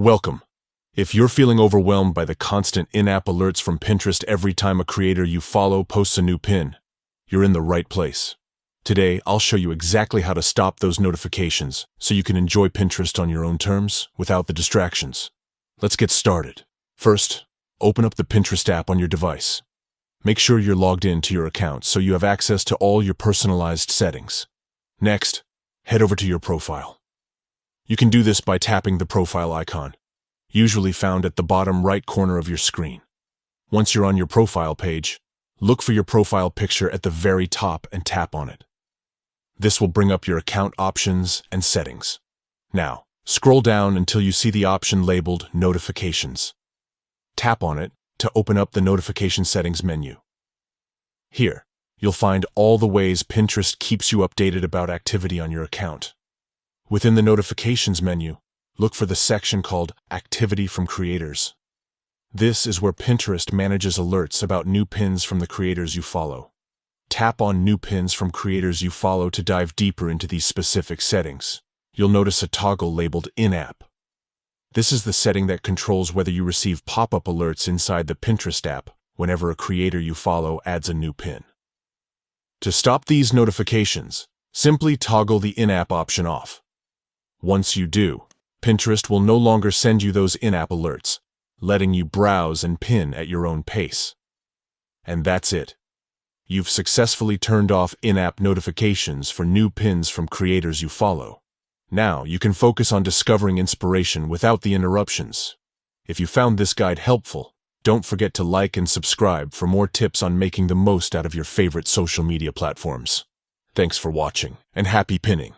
Welcome. If you're feeling overwhelmed by the constant in-app alerts from Pinterest every time a creator you follow posts a new pin, you're in the right place. Today, I'll show you exactly how to stop those notifications so you can enjoy Pinterest on your own terms without the distractions. Let's get started. First, open up the Pinterest app on your device. Make sure you're logged in to your account so you have access to all your personalized settings. Next, head over to your profile. You can do this by tapping the profile icon, usually found at the bottom right corner of your screen. Once you're on your profile page, look for your profile picture at the very top and tap on it. This will bring up your account options and settings. Now, scroll down until you see the option labeled Notifications. Tap on it to open up the Notification Settings menu. Here, you'll find all the ways Pinterest keeps you updated about activity on your account. Within the Notifications menu, look for the section called Activity from Creators. This is where Pinterest manages alerts about new pins from the creators you follow. Tap on New Pins from Creators you follow to dive deeper into these specific settings. You'll notice a toggle labeled In-App. This is the setting that controls whether you receive pop-up alerts inside the Pinterest app whenever a creator you follow adds a new pin. To stop these notifications, simply toggle the in-app option off. Once you do, Pinterest will no longer send you those in-app alerts, letting you browse and pin at your own pace. And that's it. You've successfully turned off in-app notifications for new pins from creators you follow. Now you can focus on discovering inspiration without the interruptions. If you found this guide helpful, don't forget to like and subscribe for more tips on making the most out of your favorite social media platforms. Thanks for watching, and happy pinning!